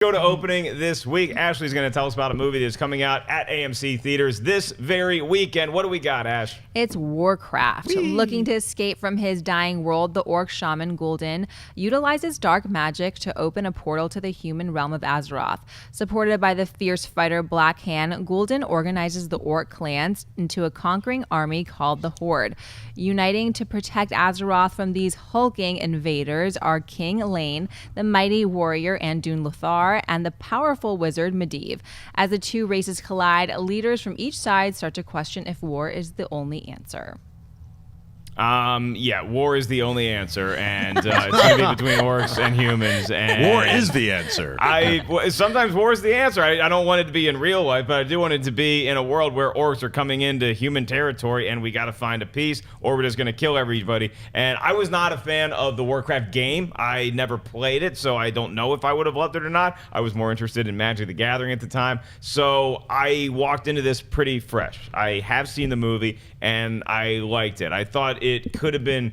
Go to opening this week. Ashley's going to tell us about a movie that's coming out at AMC theaters this very weekend. What do we got, Ash? It's Warcraft. Whee! Looking to escape from his dying world, the orc shaman Gul'dan utilizes dark magic to open a portal to the human realm of Azeroth. Supported by the fierce fighter Blackhand, Gul'dan organizes the orc clans into a conquering army called the Horde. Uniting to protect Azeroth from these hulking invaders are King Llane, the mighty warrior Anduin Lothar, and the powerful wizard Medivh. As the two races collide, leaders from each side start to question if war is the only answer. Yeah, war is the only answer, and it's going to be between orcs and humans. And war is the answer. Sometimes war is the answer. I don't want it to be in real life, but I do want it to be in a world where orcs are coming into human territory, and we got to find a peace, or we're just going to kill everybody. And I was not a fan of the Warcraft game. I never played it, so I don't know if I would have loved it or not. I was more interested in Magic the Gathering at the time, so I walked into this pretty fresh. I have seen the movie, and I liked it. I thought it could have been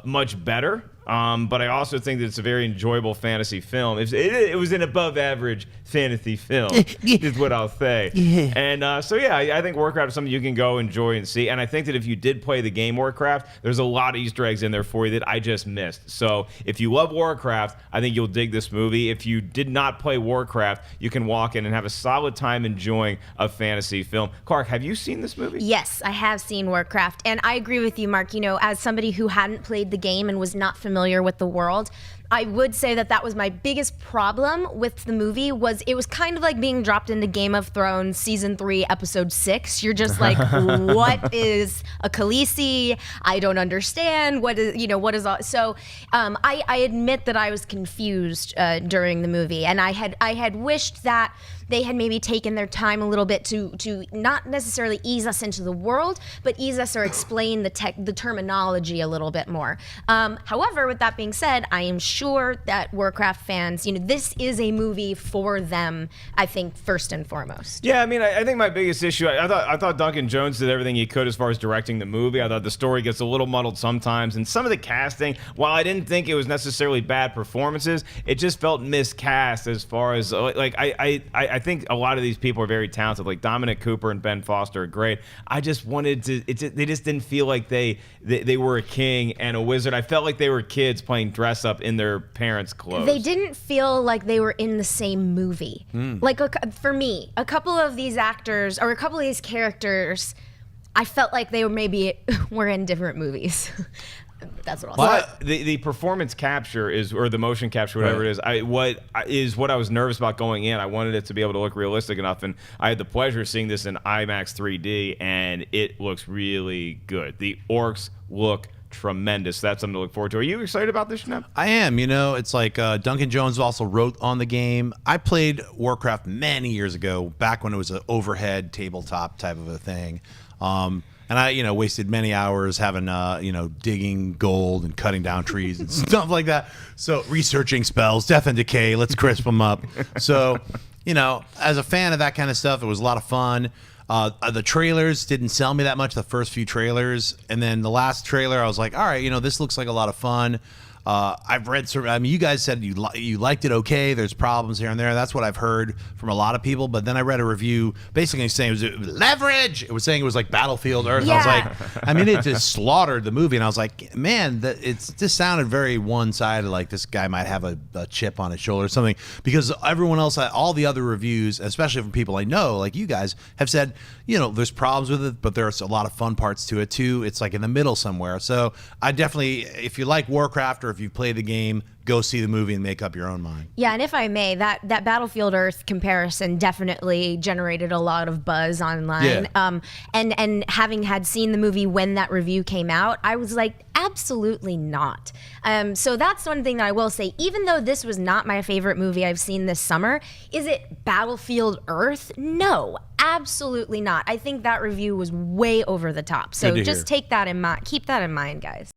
much better, but I also think that it's a very enjoyable fantasy film. It was an above-average fantasy film, is what I'll say. And so, yeah, I think Warcraft is something you can go enjoy and see. And I think that if you did play the game Warcraft, there's a lot of Easter eggs in there for you that I just missed. So if you love Warcraft, I think you'll dig this movie. If you did not play Warcraft, you can walk in and have a solid time enjoying a fantasy film. Clark, have you seen this movie? Yes, I have seen Warcraft. And I agree with you, Mark. You know, as somebody who hadn't played the game and was not familiar with the world, I would say that was my biggest problem with the movie. Was it was kind of like being dropped into Game of Thrones season 3 episode 6. You're just like, what is a Khaleesi? I don't understand. What is all? So I admit that I was confused during the movie, and I had wished that they had maybe taken their time a little bit to not necessarily ease us into the world, but ease us or explain the terminology a little bit more. However, with that being said, I am sure that Warcraft fans, this is a movie for them, I think, first and foremost. Yeah, I mean, I think my biggest issue, I thought Duncan Jones did everything he could as far as directing the movie. I thought the story gets a little muddled sometimes, and some of the casting, while I didn't think it was necessarily bad performances, it just felt miscast as far as, like, I think a lot of these people are very talented, like Dominic Cooper and Ben Foster are great. I just wanted to, they just didn't feel like they were a king and a wizard. I felt like they were kids playing dress up in their parents' clothes. They didn't feel like they were in the same movie. Like, for me, a couple of these actors, or a couple of these characters, I felt like they were in different movies. That's what I'll say. But the performance capture or the motion capture, whatever it is, what I was nervous about going in. I wanted it to be able to look realistic enough, and I had the pleasure of seeing this in IMAX 3D, and it looks really good. The orcs look tremendous. That's something to look forward to. Are you excited about this, Schnepp? I am. It's like Duncan Jones also wrote on the game. I played Warcraft many years ago, back when it was an overhead tabletop type of a thing. And I, wasted many hours having, digging gold and cutting down trees and stuff like that. So researching spells, death and decay, let's crisp them up. So, as a fan of that kind of stuff, it was a lot of fun. The trailers didn't sell me that much, the first few trailers. And then the last trailer, I was like, all right, this looks like a lot of fun. I've read you guys said you liked it okay. There's problems here and there. That's what I've heard from a lot of people. But then I read a review basically saying it was leverage. It was saying it was like Battlefield Earth. Yeah. I was like, it just slaughtered the movie. And I was like, man, it just sounded very one-sided. Like this guy might have a chip on his shoulder or something. Because everyone else, all the other reviews, especially from people I know, like you guys, have said, there's problems with it, but there's a lot of fun parts to it too. It's like in the middle somewhere. So I definitely, if you like Warcraft or if you play the game, go see the movie and make up your own mind. Yeah, and if I may, that Battlefield Earth comparison definitely generated a lot of buzz online. Yeah. And having had seen the movie when that review came out, I was like, absolutely not. So that's one thing that I will say. Even though this was not my favorite movie I've seen this summer, is it Battlefield Earth? No, absolutely not. I think that review was way over the top. So just take that in mind. Keep that in mind, guys.